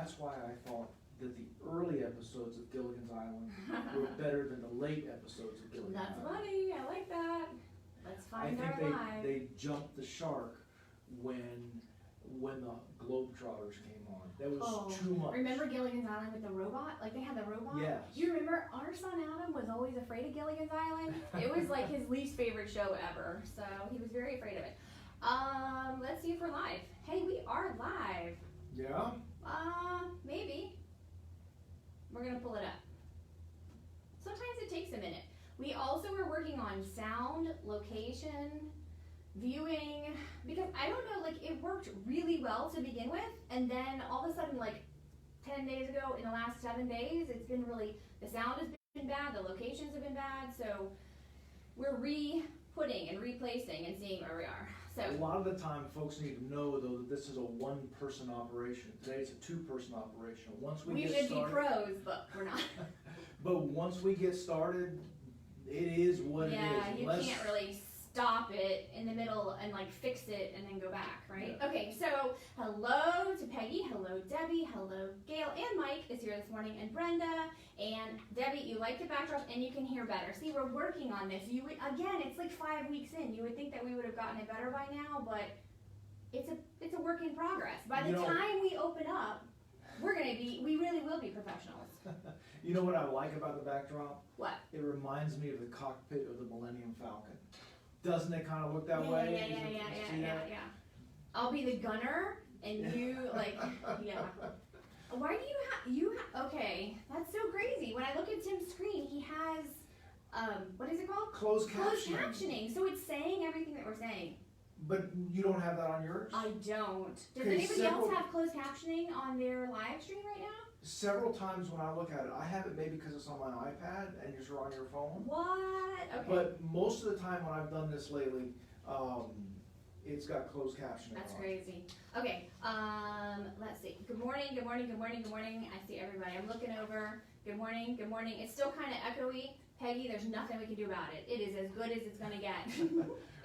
that's why I thought that the early episodes of Gilligan's Island were better than the late episodes of Gilligan's That's Island. funny. I like that. Let's find our I think live. they jumped the shark when the Globetrotters came on. That was too much. Remember Gilligan's Island with the robot? Like they had the robot? Yes. You remember our son Adam was always afraid of Gilligan's Island? It was like his least favorite show ever. So he was very afraid of it. Let's see if we're live. Hey, we are live. Yeah? Maybe. We're gonna pull it up. Sometimes it takes a minute. We also were working on sound, location, viewing, because I don't know, like it worked really well to begin with, and then all of a sudden, like 10 days ago, in the last 7 days, it's been really, the sound has been bad, the locations have been bad, so we're re-putting and replacing and seeing where we are. So A lot of the time, folks need to know, though, that this is a one-person operation. Today, it's a two-person operation. Once we we get should started, be pros, but we're not. but once we get started, it is what it is. Yeah, you Unless- can't really stop it in the middle and like fix it and then go back, right? Yeah. Okay, so hello to Peggy, hello Debbie, hello Gail, and Mike is here this morning, and Brenda, and Debbie, you like the backdrop and you can hear better. See, we're working on this. You would, again, it's like 5 weeks in. You would think that we would have gotten it better by now, but it's a work in progress. By the time we open up, we really will be professionals. You know what I like about the backdrop? What? It reminds me of the cockpit of the Millennium Falcon. Doesn't it kind of look that way? Yeah. I'll be the gunner, and you like, yeah. Why do you have? Okay, that's so crazy. When I look at Tim's screen, he has, what is it called? Closed Closed captioning. captioning. So it's saying everything that we're saying. But you don't have that on yours? I don't. Does Okay, anybody else have closed captioning on their live stream right now? Several times when I look at it, I have it maybe because it's on my iPad and you're on your phone. What? Okay. But most of the time when I've done this lately, it's got closed captioning That's on. crazy. Okay, let's see. Good morning, good morning, good morning, good morning. I see everybody. I'm looking over. Good morning, good morning. It's still kind of echoey. Peggy, there's nothing we can do about it. It is as good as it's going to get.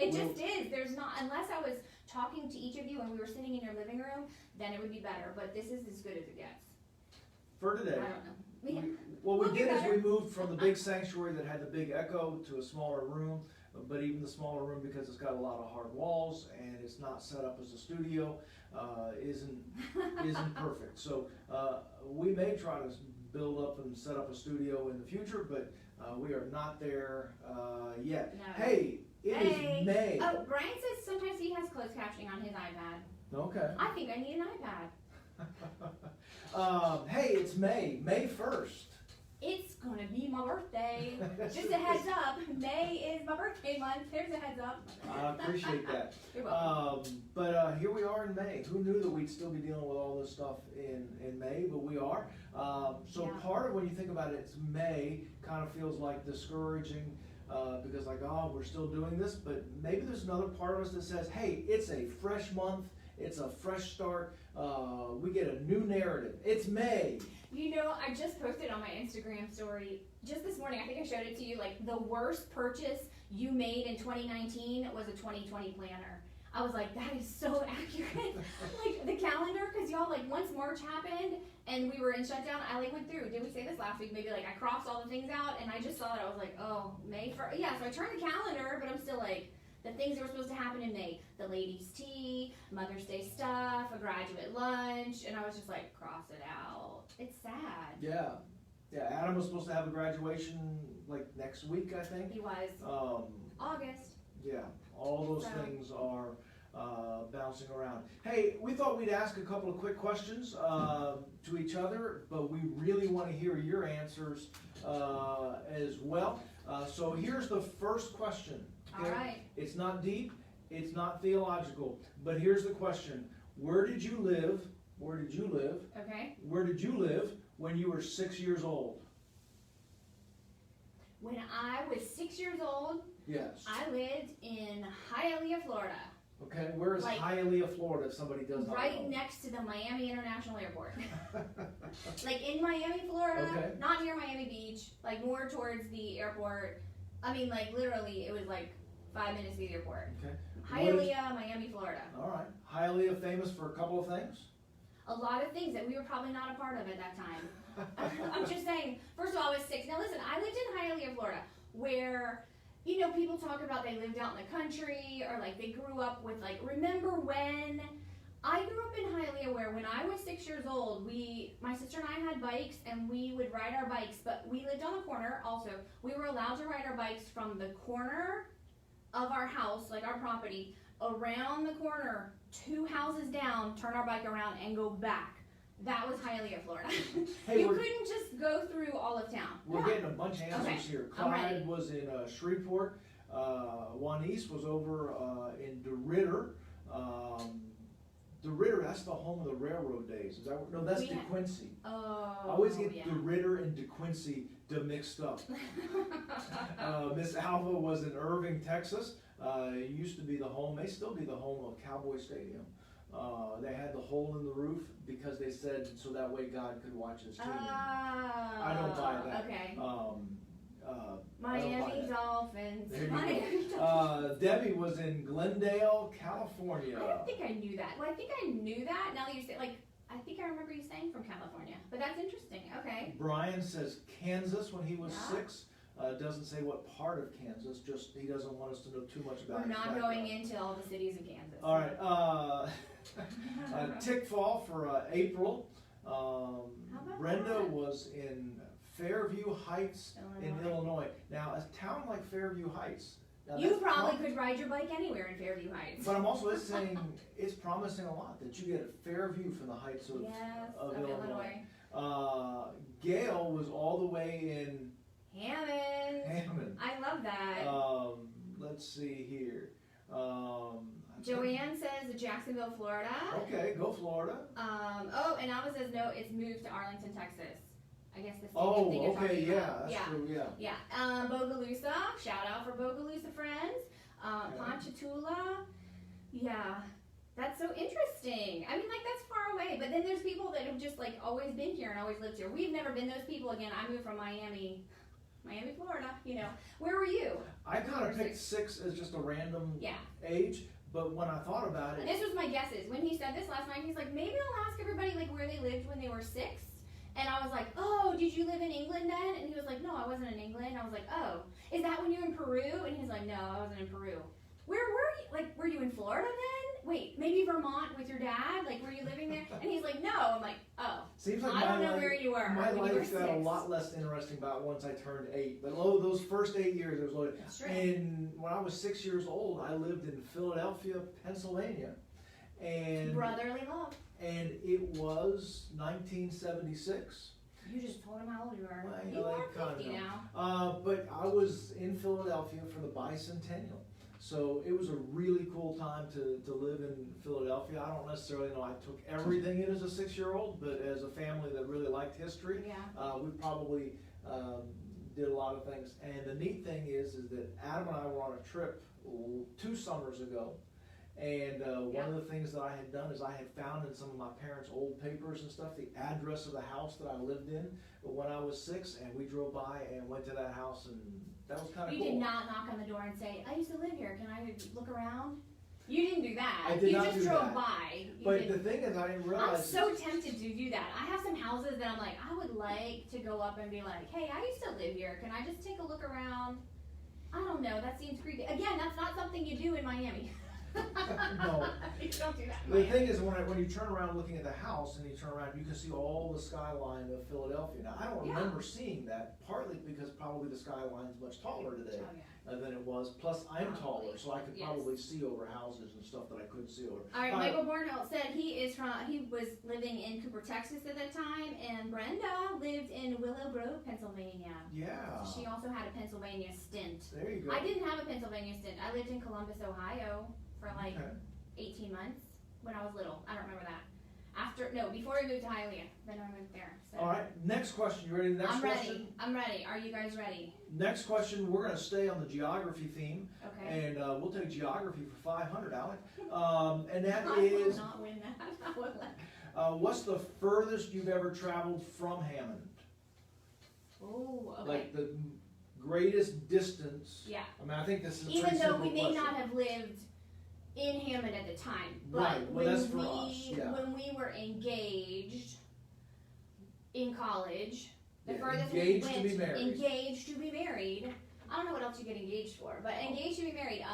It just is. There's not, unless I was talking to each of you and we were sitting in your living room, then it would be better. But this is as good as it gets. For today. I don't know. What we We'll did get is better. we moved from the big sanctuary that had the big echo to a smaller room, but even the smaller room, because it's got a lot of hard walls and it's not set up as a studio, isn't perfect. So we may try to build up and set up a studio in the future, but we are not there yet. No. Hey, it is May. Oh, Brian says sometimes he has closed captioning on his iPad. Okay. I think I need an iPad. Hey, it's May 1st. It's gonna be my birthday. Just a heads up, May is my birthday month. There's a heads up. I appreciate that. You're welcome. But here we are in May. Who knew that we'd still be dealing with all this stuff in May, but we are. So Yeah. part of when you think about it, it's May, kind of feels like discouraging because like, oh, we're still doing this, but maybe there's another part of us that says, hey, it's a fresh month. It's a fresh start. We get a new narrative. It's May. You know, I just posted on my Instagram story just this morning. I think I showed it to you. Like the worst purchase you made in 2019 was a 2020 planner. I was like, that is so accurate. Like the calendar, because y'all, like once March happened and we were in shutdown, I like went through. Did we say this last week? Maybe like I crossed all the things out and I just saw it. I was like, oh, May 1st. Yeah, so I turned the calendar, but I'm still like, the things that were supposed to happen in May, the ladies' tea, Mother's Day stuff, a graduate lunch, and I was just like, cross it out. It's sad. Yeah. Adam was supposed to have a graduation like next week, I think. He was. August. Yeah, all those things are bouncing around. Hey, we thought we'd ask a couple of quick questions to each other, but we really want to hear your answers as well. So here's the first question. Okay? All right. It's not deep, it's not theological, but here's the question. Where did you live? Where did you live? Okay. Where did you live when you were 6 years old? When I was 6 years old, Yes. I lived in Hialeah, Florida. Okay, where is Like- Hialeah, Florida, if somebody does not Right know? next to the Miami International Airport. Like in Miami, Florida, Okay. not near Miami Beach, like more towards the airport. I mean, like literally, it was like 5 minutes to the airport. Okay. Hialeah, Miami, Florida. All right. Hialeah famous for a couple of things. a lot of things that we were probably not a part of at that time. I'm just saying, first of all, I was 6. Now listen, I lived in Hialeah, Florida, where, you know, people talk about they lived out in the country, or like they grew up with like, remember when? I grew up in Hialeah where when I was 6 years old, my sister and I had bikes and we would ride our bikes, but we lived on the corner also. We were allowed to ride our bikes from the corner of our house, like our property, around the corner, 2 houses down, turn our bike around and go back. That was Hialeah, Florida. Hey, You couldn't just go through all of town. We're Yeah. getting a bunch of answers Okay, here. I'm ready. Clyde was in Shreveport. Juanice was over in DeRidder. DeRidder, that's the home of the railroad days. Is that no? That's We ha- DeQuincy. Oh, I always get yeah. DeRidder and DeQuincy mixed up. Miss Alva was in Irving, Texas. It used to be the home, may still be the home of Cowboy Stadium. They had the hole in the roof because they said so that way God could watch his team. I don't buy that. Okay. I don't buy Miami that. Dolphins. There you go. Miami Dolphins. Debbie was in Glendale, California. I don't think I knew that. Well, I think I knew that. Now that you say, like, I think I remember you saying from California. But that's interesting. Okay. Brian says Kansas when he was Yeah. 6. Doesn't say what part of Kansas, just he doesn't want us to know too much about We're his not background. going into all the cities of Kansas. All right, Tickfall for April. about Brenda that? was in Fairview Heights in Illinois. Now, a town like Fairview Heights. now You that's probably could ride your bike anywhere in Fairview Heights. But I'm also saying it's promising a lot that you get a fair view from the heights of, Yes, of of Illinois. Illinois. Gail was all the way in Hammond. Hammond. I love that. Let's see here. Joanne says Jacksonville, Florida. Okay, go Florida. And Alva says no, it's moved to Arlington, Texas. I guess the same Oh, thing you're okay, talking yeah, about. that's Yeah. true, yeah. Yeah. Bogalusa. Shout out for Bogalusa friends. Okay. Ponchatoula. Yeah. That's so interesting. I mean, like, that's far away. But then there's people that have just, like, always been here and always lived here. We've never been those people. Again, I moved from Miami, Florida, you know. Where were you? I kind of picked 6 as just a random Yeah. age, but when I thought about And it, this was my guesses. When he said this last night, he's like, maybe I'll ask everybody, like, where they lived when they were 6. And I was like, oh, did you live in England then? And he was like, no, I wasn't in England. I was like, oh, is that when you were in Peru? And he was like, no, I wasn't in Peru. Where were you? Like, were you in Florida then? Wait, maybe Vermont with your dad? Like, were you living there? And he's like, no. I'm like, oh, seems like I don't my know life, where you were my when you were life got a 6. lot less interesting about once I turned 8. But those first 8 years, it was loaded. That's true. And when I was 6 years old, I lived in Philadelphia, Pennsylvania, and Brotherly love. it was 1976. You just told him how old you were. Well, You I are kinda 50 know. now. But I was in Philadelphia for the bicentennial. So it was a really cool time to live in Philadelphia. I don't necessarily know I took everything in as a 6-year-old, but as a family that really liked history, Yeah. we probably did a lot of things. And the neat thing is that Adam and I were on a trip 2 summers ago. And one of the things that I had done is I had found in some of my parents' old papers and stuff the address of the house that I lived in when I was 6, and we drove by and went to that house, and that was kind of You cool. did not knock on the door and say, I used to live here. Can I look around? You didn't do that. I did you not just do drove that. by. You But didn't. the thing is, I didn't I'm realize. so tempted to do that. I have some houses that I'm like, I would like to go up and be like, hey, I used to live here. Can I just take a look around? I don't know. That seems creepy. Again, that's not something you do in Miami. No. You don't do that in The Miami. thing is, when you turn around looking at the house and you turn around, you can see all the skyline of Philadelphia. Now, I don't Yeah. remember seeing that, partly because probably the skyline's much taller today Oh, yeah. than it was. Plus, I'm taller, Probably. so I could Yes. probably see over houses and stuff that I couldn't see over. All right, Michael Bornhill said he was living in Cooper, Texas at that time, and Brenda lived in Willow Grove, Pennsylvania. Yeah. She also had a Pennsylvania stint. There you go. I didn't have a Pennsylvania stint. I lived in Columbus, Ohio for like Okay. 18 months when I was little. I don't remember that. Before we moved to Hialeah, then I moved there. So. All right. Next question. You ready? Next I'm question. ready. I'm ready. Are you guys ready? Next question. We're going to stay on the geography theme, Okay. and we'll take geography for 500, Alec. And that I will is, not win that. I will not. what's the furthest you've ever traveled from Hammond? Oh, okay. Like the greatest distance. Yeah. I mean, I think this is a Even pretty though simple we may question. not have lived in Hammond at the time. But Right, well, that's for us, yeah. when we were engaged in college, the Yeah, furthest engaged we to went, be married. engaged to be married. I don't know what else you get engaged for, but engaged to be married.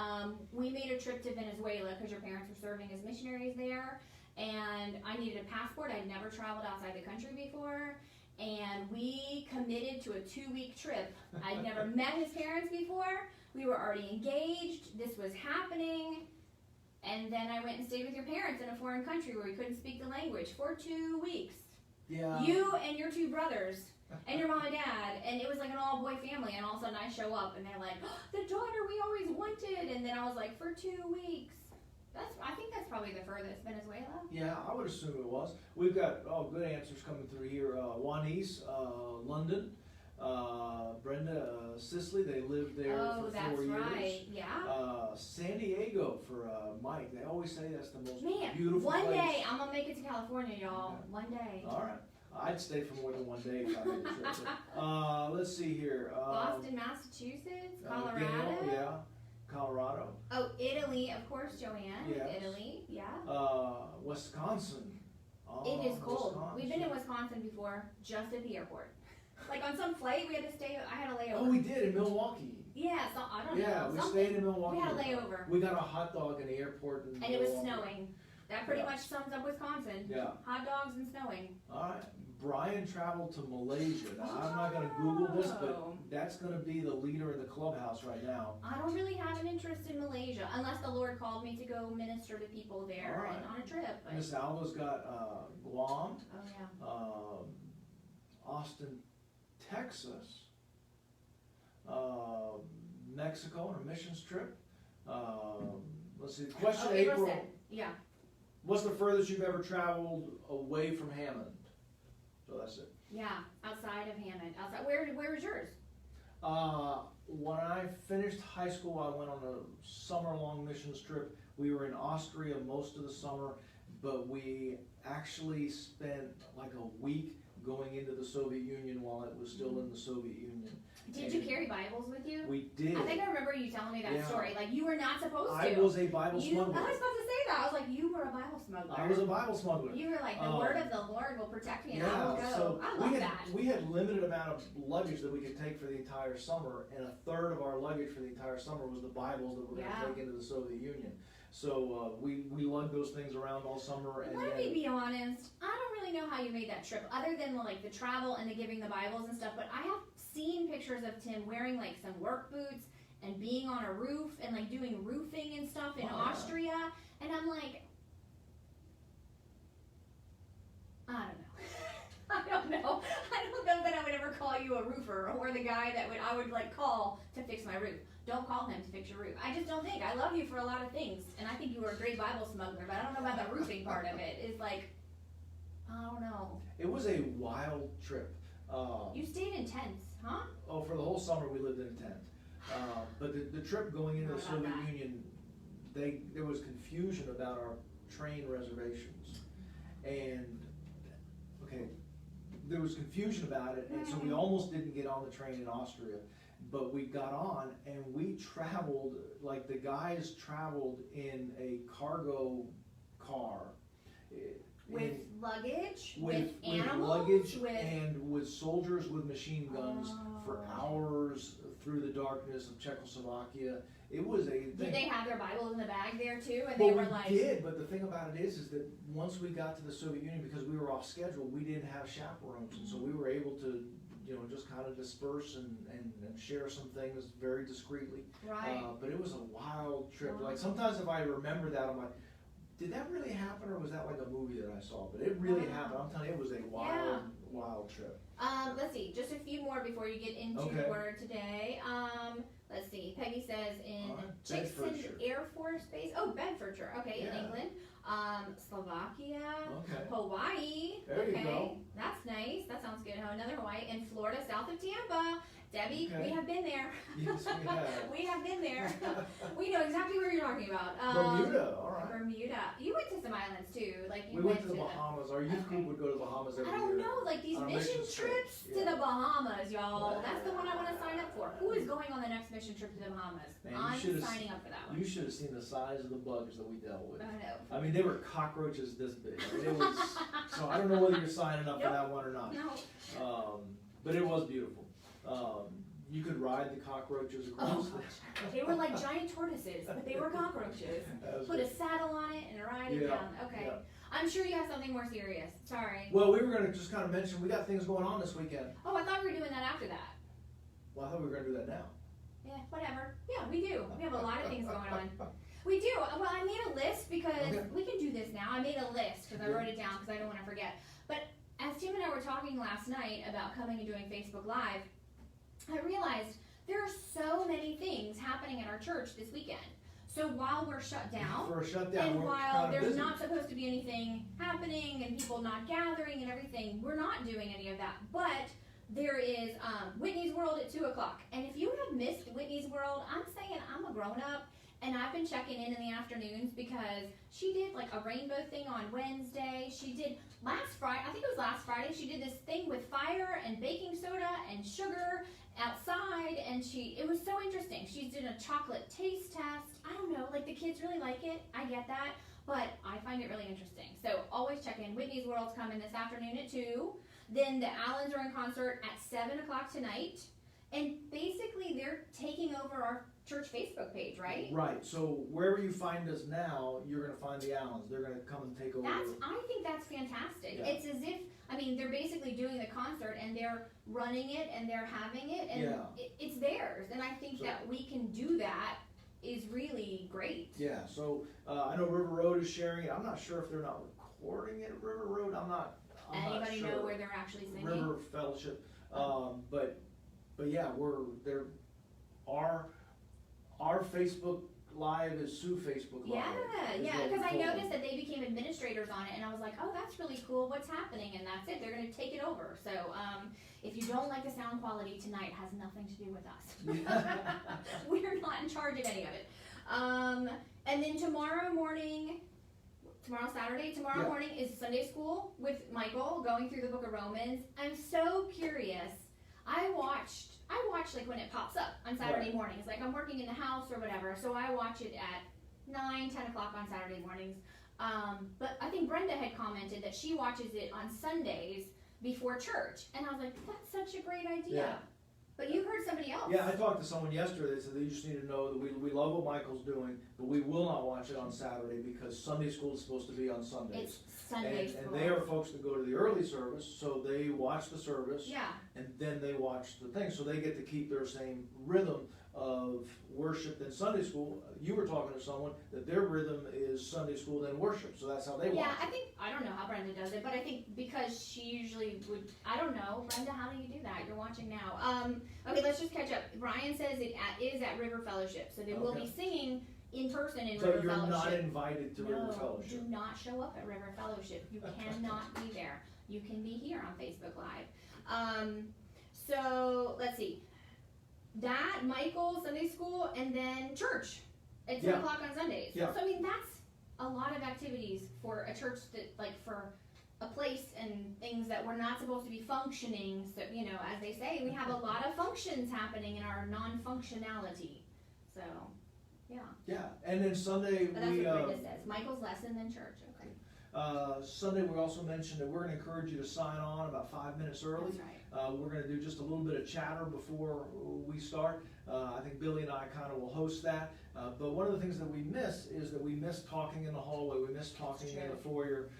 We made a trip to Venezuela because your parents were serving as missionaries there, and I needed a passport. I'd never traveled outside the country before, and we committed to a 2-week trip. I'd never met his parents before. We were already engaged. This was happening. And then I went and stayed with your parents in a foreign country where we couldn't speak the language for 2 weeks. Yeah. You and your 2 brothers and your mom and dad, and it was like an all-boy family, and all of a sudden I show up and they're like, oh, the daughter we always wanted, and then I was like, for 2 weeks. I think that's probably the furthest, Venezuela. Yeah, I would assume it was. We've got good answers coming through here. Juanice, London, Brenda, Sicily. They lived there Oh, for that's 4 years. right. Yeah. San Diego for Mike. They always say that's the most Man, beautiful one place. day I'm gonna make it to California, y'all. Okay. One day. All right. I'd stay for more than 1 day if I made the trip. Let's see here. Boston, Massachusetts, Colorado. Gail, yeah. Colorado. Oh, Italy, of course, Joanne. Yes. Italy, yeah. Wisconsin. It is cold. Wisconsin. We've been in Wisconsin before, just at the airport. Like on some flight, we had to stay. I had a layover. Oh, we did in Milwaukee. Yeah, so I don't Yeah, know. we something. stayed in Milwaukee. We had a layover, We got a hot dog in the airport in and it was Milwaukee. snowing. That pretty Yeah. much sums up Wisconsin. Yeah. Hot dogs and snowing. All right. Brian traveled to Malaysia. Now, I'm not going to Google this, but Oh. that's going to be the leader in the clubhouse right now. I don't really have an interest in Malaysia, unless the Lord called me to go minister to people there All right. and on a trip. But, Miss Alva's got Guam, oh yeah. Austin, Texas, Mexico on a missions trip. Let's see. Question Oh, April. said, yeah. What's the furthest you've ever traveled away from Hammond? So that's it. Yeah, outside of Hammond. Outside. Where was yours? When I finished high school, I went on a summer-long missions trip. We were in Austria most of the summer, but we actually spent like a week going into the Soviet Union while it was still in the Soviet Union. Did you carry Bibles with you? We did. I think I remember you telling me that Yeah. story. Like you were not supposed to. I was a Bible I was smuggler. about to say that. I was like, you were a Bible smuggler. I was a Bible smuggler. You were like, the word of the Lord will protect me, and I will go. so I love we had, that. we had limited amount of luggage that we could take for the entire summer, and a third of our luggage for the entire summer was the Bibles that we're going Yeah. to take into the Soviet Union. So we lugged those things around all summer, and Let then me be honest. I don't really know how you made that trip, other than like the travel and the giving the Bibles and stuff. But I have seen pictures of Tim wearing like some work boots and being on a roof and like doing roofing and stuff in Oh, yeah. Austria, and I'm like, I don't know. I don't know. I don't know that I would ever call you a roofer or the guy that I would like call to fix my roof. Don't call him to fix your roof. I just don't think. I love you for a lot of things, and I think you were a great Bible smuggler, but I don't know about the roofing part of it. It's like, I don't know. it was a wild trip. You stayed in tents, huh? Oh, for the whole summer we lived in a tent. But the trip going into the What about Soviet that? Union, there was confusion about our train reservations, and okay, there was confusion about it, and so we almost didn't get on the train in Austria. But we got on and we traveled, like the guys traveled in a cargo car. With luggage, with with animals, luggage with and with soldiers with machine guns for Oh. hours through the darkness of Czechoslovakia. It was a thing. Did they have their Bibles in the bag there too? And Well, they were we like, did, but the thing about it is that once we got to the Soviet Union, because we were off schedule, we didn't have chaperones, and so we were able to, just kind of disperse and share some things very discreetly. right. But it was a wild trip. Wow. Like sometimes if I remember that, I'm like, did that really happen, or was that like a movie that I saw? But it really Wow. happened. I'm telling you, it was a wild trip. Let's see, just a few more before you get into Okay. the word today. Let's see, Peggy says in All right, Chickson Bedfordshire. Air Force Base, oh, Bedfordshire, okay, Yeah. in England. Slovakia, Okay. Hawaii, There you okay, go. that's nice, that sounds good. Another Hawaii, and Florida, south of Tampa. Debbie, Okay. we have been there. Yes, we have. We have been there. We know exactly where you're talking about. Bermuda, all right. Bermuda. You went to some islands too, like you We went to the Bahamas. Our youth group Okay. would go to the Bahamas every I year. don't know, like these On a mission mission trip, trips to yeah. the Bahamas, y'all. That's the one I want to sign up for. Who is going on the next mission trip to the Bahamas. Man, you I'm should've signing up for that one. You should have seen the size of the bugs that we dealt with. I know. I mean, they were cockroaches this big. I mean, it was, so I don't know whether you're signing up for that one or not. No. But it was beautiful. You could ride the cockroaches Oh across. gosh. They were like giant tortoises, but they were cockroaches. Put a saddle on it and ride it down. Okay. Yeah. I'm sure you have something more serious. Sorry. Well, we were going to just kind of mention we got things going on this weekend. Oh, I thought we were doing that after that. Well, I thought we were going to do that now. Yeah, whatever. Yeah, we do. We have a lot of things going on. We do. Well, I made a list because we can do this now. I made a list because I wrote it down because I don't want to forget. But as Tim and I were talking last night about coming and doing Facebook Live, I realized there are so many things happening at our church this weekend. So while we're shut down, For a shutdown, and we're while kind of there's busy. not supposed to be anything happening and people not gathering and everything, we're not doing any of that. But there is Whitney's World at 2 o'clock. And if you have missed Whitney's World, I'm saying I'm a grown up and I've been checking in the afternoons because she did like a rainbow thing on Wednesday. She did last Friday, I think it was last Friday, she did this thing with fire and baking soda and sugar outside, and it was so interesting. She did a chocolate taste test. I don't know, like the kids really like it. I get that, but I find it really interesting. So always check in. Whitney's World's coming this afternoon at 2. Then the Allens are in concert at 7 o'clock tonight. And basically they're taking over our church Facebook page, right? Right. So wherever you find us now, you're going to find the Allens. They're going to come and take over. I think that's fantastic. Yeah. It's as if, I mean, they're basically doing the concert and they're running it and they're having it and it's theirs. And I think that we can do that is really great. Yeah. So I know River Road is sharing it. I'm not sure if they're not recording it at River Road. I'm not Anybody sure. know where they're actually singing? River Fellowship. But yeah, our Facebook Live is Sue Facebook Live. Yeah, because I noticed that they became administrators on it, and I was like, oh, that's really cool. What's happening? And that's it. They're going to take it over. So if you don't like the sound quality tonight, it has nothing to do with us. We're not in charge of any of it. And then tomorrow morning is Sunday school with Michael going through the book of Romans. I'm so curious. I watched like when it pops up on Saturday mornings, like I'm working in the house or whatever, so I watch it at 9, 10 o'clock on Saturday mornings. But I think Brenda had commented that she watches it on Sundays before church, and I was like, that's such a great idea. Yeah. But you heard somebody else. Yeah, I talked to someone yesterday that said they just need to know that we love what Michael's doing, but we will not watch it on Saturday because Sunday school is supposed to be on Sundays. It's Sunday school. And they are folks that go to the early service, so they watch the service. Yeah. And then they watch the thing, so they get to keep their same rhythm of worship than Sunday school. You were talking to someone that their rhythm is Sunday school then worship, so that's how they watch it. I don't know how Brenda does it, but I think because she usually would, I don't know. Brenda, how do you do that? You're watching now. Okay, let's just catch up. Brian says it is at River Fellowship, so they will be singing in person in River Fellowship. So you're not invited to River Fellowship? Do not show up at River Fellowship. You cannot be there. You can be here on Facebook Live. So let's see. That, Michael, Sunday school, and then church at 10 o'clock on Sundays. Yeah. So I mean, that's a lot of activities for a church that, like, for a place and things that we're not supposed to be functioning. So, you know, as they say, we have a lot of functions happening in our non-functionality. So, yeah. Yeah, and then Sunday But that's what Brenda says. Michael's lesson, then church. Okay. Sunday we also mentioned that we're going to encourage you to sign on about 5 minutes early. That's right. We're going to do just a little bit of chatter before we start. I think Billy and I kind of will host that. But one of the things that we miss is that we miss talking in the hallway. We miss talking in the foyer.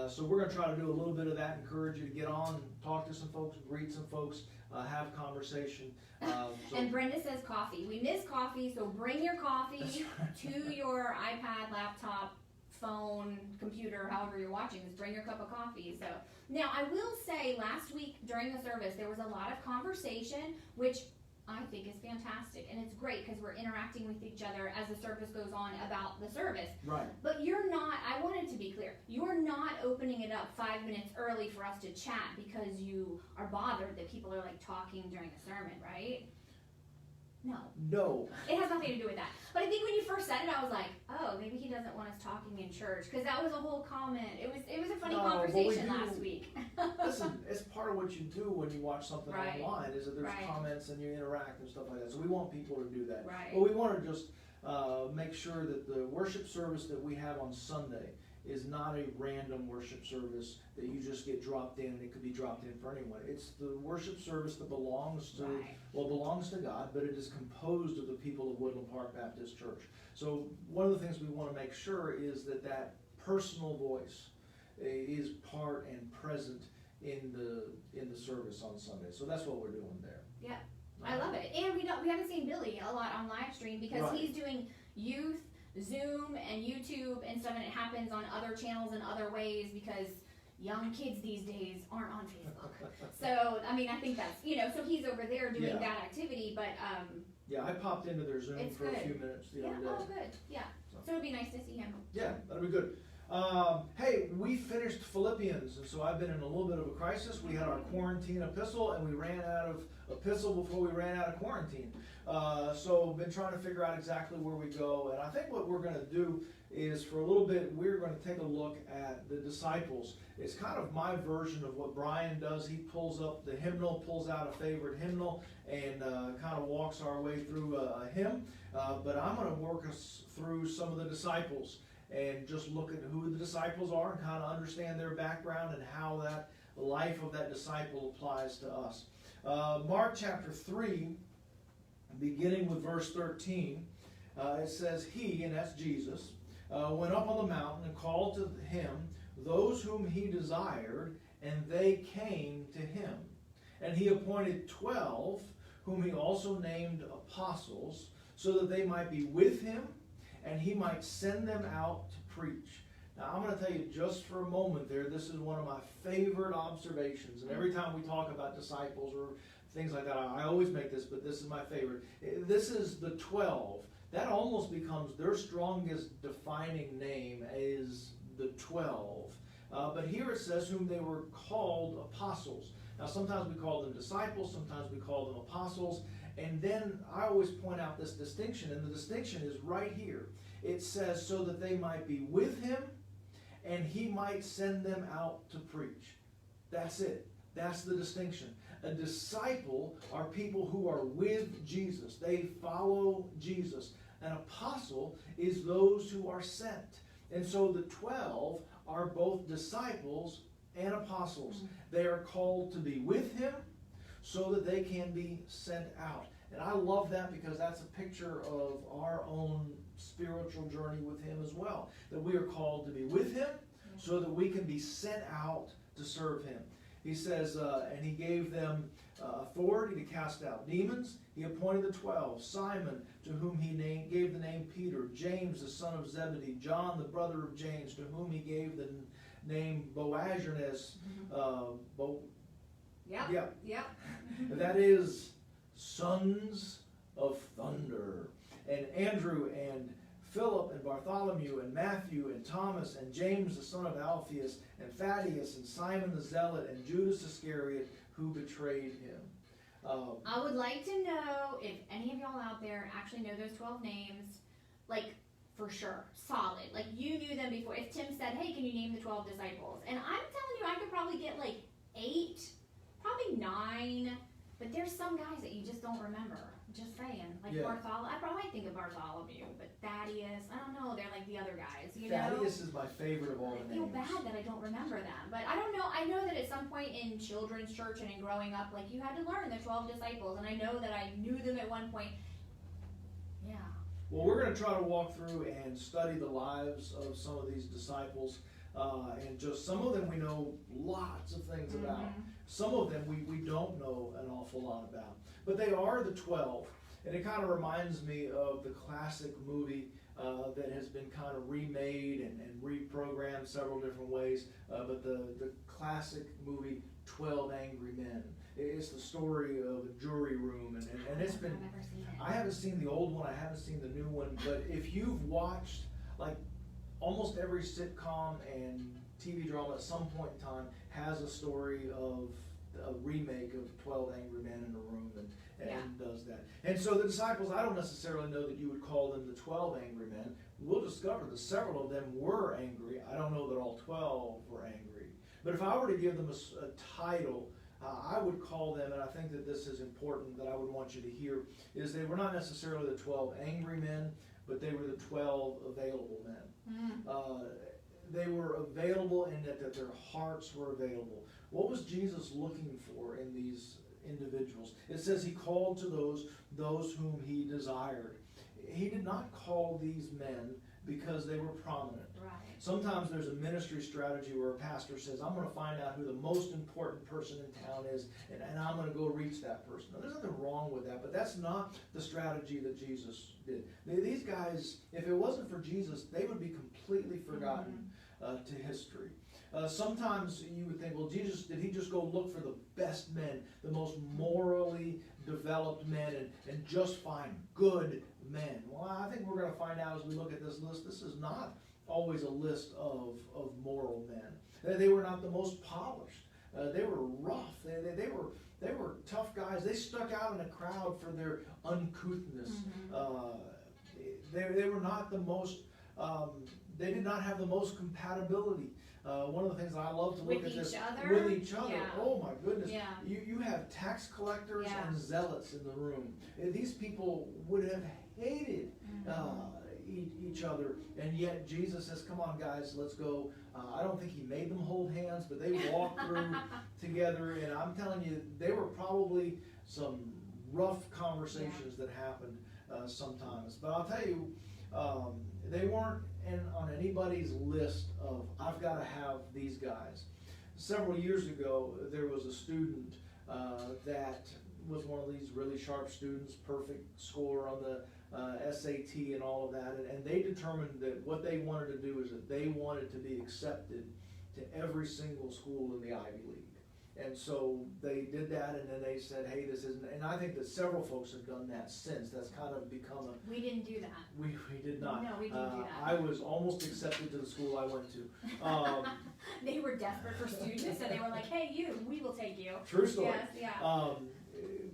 So we're going to try to do a little bit of that, encourage you to get on, talk to some folks, greet some folks, have conversation. And Brenda says coffee. We miss coffee, so bring your coffee to your iPad, laptop, phone, computer, however you're watching this. Bring your cup of coffee. So now I will say, last week during the service there was a lot of conversation, which I think is fantastic, and it's great because we're interacting with each other as the service goes on about the service. Right. But you're not, I wanted to be clear, you're not opening it up 5 minutes early for us to chat because you are bothered that people are like talking during the sermon, right? No. No. It has nothing to do with that. But I think when you first said it, I was like, oh, maybe he doesn't want us talking in church, because that was a whole comment. It was a funny No, but we conversation do- last week. Listen, it's part of what you do when you watch something Right. online, is that there's Right. comments and you interact and stuff like that. So we want people to do that. Right. But we want to just make sure that the worship service that we have on Sunday is not a random worship service that you just get dropped in. It could be dropped in for anyone. It's the worship service that belongs to, Right. well, belongs to God, but it is composed of the people of Woodland Park Baptist Church. So one of the things we want to make sure is that that personal voice is part and present in the service on Sunday. So that's what we're doing there. Yeah. I love it. And we haven't seen Billy a lot on live stream, because Right. he's doing youth, Zoom, and YouTube and stuff, and it happens on other channels and other ways, because young kids these days aren't on Facebook. So, I mean, I think that's, so he's over there doing Yeah. that activity, but, Yeah, I popped into their Zoom It's for a good. few minutes the yeah, other day. oh, good, yeah. So it'd be nice to see him. Yeah, that'll be good. Hey, we finished Philippians, and so I've been in a little bit of a crisis. We had our quarantine epistle, and we ran out of epistle before we ran out of quarantine. So been trying to figure out exactly where we go, and I think what we're going to do is, for a little bit, we're going to take a look at the disciples. It's kind of my version of what Brian does. He pulls up the hymnal, pulls out a favorite hymnal, and kind of walks our way through a hymn. But I'm going to work us through some of the disciples and just look at who the disciples are and kind of understand their background and how that life of that disciple applies to us. Mark chapter 3, beginning with verse 13, it says, He, and that's Jesus, went up on the mountain and called to him those whom he desired, and they came to him. And he appointed 12, whom he also named apostles, so that they might be with him, and he might send them out to preach. Now, I'm going to tell you just for a moment there, this is one of my favorite observations. And every time we talk about disciples or things like that, I always make this, but this is my favorite. This is the 12. That almost becomes their strongest defining name, is the 12. But here it says whom they were called apostles. Now, sometimes we call them disciples, sometimes we call them apostles. And then I always point out this distinction, and the distinction is right here. It says, so that they might be with him, and he might send them out to preach. That's it. That's the distinction. A disciple are people who are with Jesus. They follow Jesus. An apostle is those who are sent. And so the 12 are both disciples and apostles. They are called to be with him, so that they can be sent out. And I love that, because that's a picture of our own spiritual journey with him as well. That we are called to be with him, so that we can be sent out to serve him. He says, and he gave them authority to cast out demons. He appointed the 12, Simon, to whom he gave the name Peter, James, the son of Zebedee, John, the brother of James, to whom he gave the name Boanerges, Yep. that is sons of thunder. And Andrew and Philip and Bartholomew and Matthew and Thomas and James the son of Alphaeus and Thaddeus and Simon the Zealot and Judas Iscariot, who betrayed him. I would like to know if any of y'all out there actually know those 12 names, like, for sure, solid. Like, you knew them before. If Tim said, hey, can you name the 12 disciples? And I'm telling you, I could probably get like 8, probably 9, but there's some guys that you just don't remember. Just saying. Like Bartholomew, I probably think of Bartholomew, but Thaddeus, I don't know, they're like the other guys, you know? Thaddeus is my favorite of all the I feel names. bad that I don't remember them, but I don't know. I know that at some point in children's church and in growing up, like, you had to learn the 12 disciples, and I know that I knew them at one point. Yeah. Well, we're going to try to walk through and study the lives of some of these disciples, and just some of them we know lots of things about. Some of them we don't know an awful lot about. But they are the 12, and it kind of reminds me of the classic movie that has been kind of remade and reprogrammed several different ways, but the classic movie 12 Angry Men. It's the story of a jury room, and it's been, I've never seen it. I haven't seen the old one, I haven't seen the new one, but if you've watched, like, almost every sitcom and TV drama at some point in time has a story of a remake of 12 Angry Men in a Room and Yeah. does that. And so the disciples, I don't necessarily know that you would call them the 12 angry men. We'll discover that several of them were angry. I don't know that all 12 were angry. But if I were to give them a title, I would call them, and I think that this is important that I would want you to hear, is they were not necessarily the 12 angry men, but they were the 12 available men. They were available in that their hearts were available. What was Jesus looking for in these individuals? It says he called to those whom he desired. He did not call these men because they were prominent. Right. Sometimes there's a ministry strategy where a pastor says, I'm going to find out who the most important person in town is, and I'm going to go reach that person. Now, there's nothing wrong with that, but that's not the strategy that Jesus did. These guys, if it wasn't for Jesus, they would be completely forgotten to history. Sometimes you would think, well, Jesus, did he just go look for the best men, the most morally developed men, and just find good men? Well, I think we're going to find out as we look at this list, this is not always a list of moral men. They were not the most polished. They were rough. They were tough guys. They stuck out in a crowd for their uncouthness. They were not the most, they did not have the most compatibility. One of the things I love to look at this with each other. Yeah. Oh my goodness! Yeah. You have tax collectors Yeah. and zealots in the room. These people would have hated each other, and yet Jesus says, "Come on, guys, let's go." I don't think he made them hold hands, but they walked through together, and I'm telling you, they were probably some rough conversations that happened sometimes. But I'll tell you, they weren't on anybody's list of, I've got to have these guys. Several years ago, there was a student that was one of these really sharp students, perfect score on the SAT and all of that, and they determined that what they wanted to do is that they wanted to be accepted to every single school in the Ivy League. And so they did that, and then they said, hey, this isn't, and I think that several folks have done that since. That's kind of become a... We didn't do that. We did not. No, we didn't do that. I was almost accepted to the school I went to. They were desperate for students, and they were like, hey, we will take you. True story. Yes, yeah.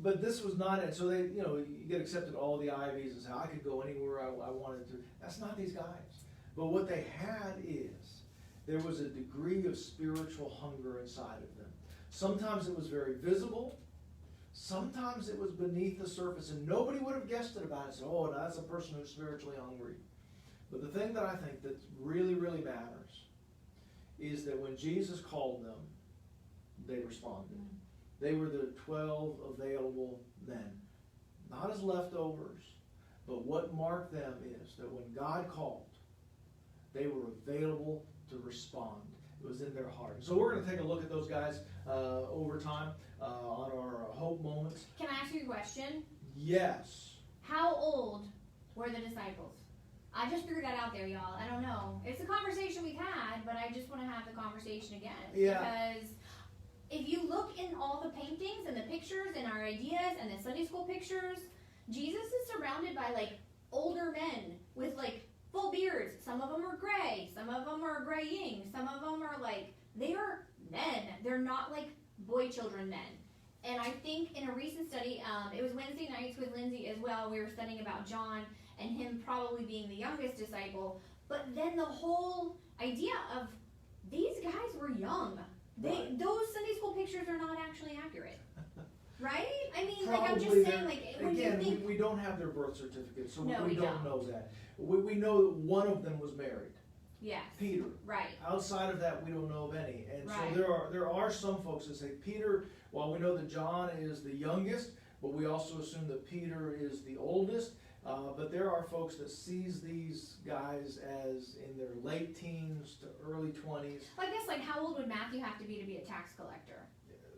But this was not it. So they, you get accepted to all the Ivies and say, I could go anywhere I wanted to. That's not these guys. But what they had is, there was a degree of spiritual hunger inside of them. Sometimes it was very visible. Sometimes it was beneath the surface, and nobody would have guessed it about it. So, oh, now that's a person who's spiritually hungry. But the thing that I think that really, really matters is that when Jesus called them, they responded. They were the 12 available men. Not as leftovers, but what marked them is that when God called, they were available to respond. It was in their heart. So we're going to take a look at those guys over time on our Hope Moments. Can I ask you a question? Yes. How old were the disciples? I just figured that out there, y'all. I don't know. It's a conversation we've had, but I just want to have the conversation again. Yeah. Because if you look in all the paintings and the pictures and our ideas and the Sunday school pictures, Jesus is surrounded by like older men with like full beards. Some of them are gray. Some of them are graying. Some of them are like, they are men. They're not like boy children men. And I think in a recent study, it was Wednesday nights with Lindsay as well, we were studying about John and him probably being the youngest disciple. But then the whole idea of these guys were young. Right. Those Sunday school pictures are not actually accurate. Right? I mean, Probably like I'm just saying, like when again, you think... we don't have their birth certificates, so No, we we don't don't. know that. We know that one of them was married, Yes. Peter. Right. Outside of that, we don't know of any. And Right. so there are some folks that say Peter, while we know that John is the youngest, but we also assume that Peter is the oldest. But there are folks that sees these guys as in their late teens to early 20s. Well, I guess like how old would Matthew have to be a tax collector?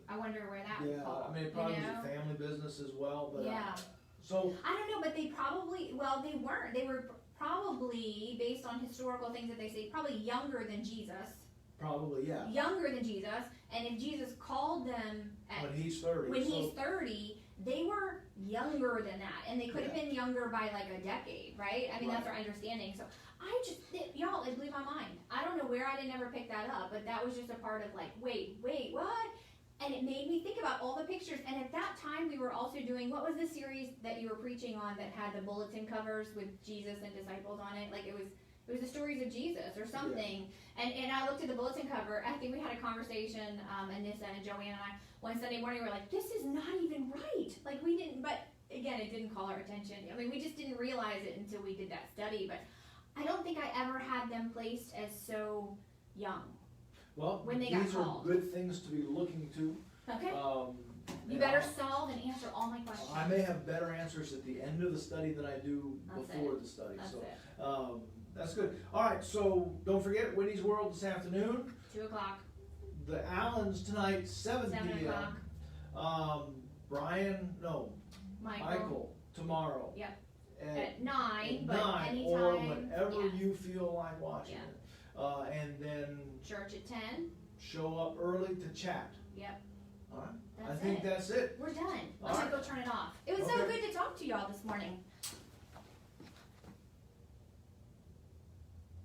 I wonder where that would Yeah, fall. I mean, it probably you was know? a family business as well. But Yeah. So I don't know, but they probably, well, they weren't. They were probably, based on historical things that they say, probably younger than Jesus. probably, yeah. Younger than Jesus. And if Jesus called them at, When he's 30. when so, he's 30, they were younger than that. And they could have been younger by like a decade, right? I mean, that's our understanding. So I just, y'all, it blew my mind. I don't know where I didn't ever pick that up, but that was just a part of like, wait, what? And it made me think about all the pictures. And at that time, we were also doing, what was the series that you were preaching on that had the bulletin covers with Jesus and disciples on it? Like it was the stories of Jesus or something. Yeah. And I looked at the bulletin cover. I think we had a conversation, Anissa and Joanne and I, one Sunday morning, we were like, this is not even right. Like we didn't, but again, it didn't call our attention. I mean, we just didn't realize it until we did that study. But I don't think I ever had them placed as so young. Well, when they these got are called. good things to be looking to. Okay. You and better solve and answer all my questions. I may have better answers at the end of the study than I do before the study. That's so it. That's good. All right, so don't forget Whitney's World this afternoon. 2 o'clock. The Allens tonight, 7 7 p.m. o'clock. Michael tomorrow. Yep. At 9, but 9 anytime. or whenever yeah. you feel like watching Yeah. it. And then Church at 10. show up early to chat. Yep. All right. That's I think it. that's it. We're done. All I'm right. gonna go turn it off. It was so Okay. good to talk to y'all this morning.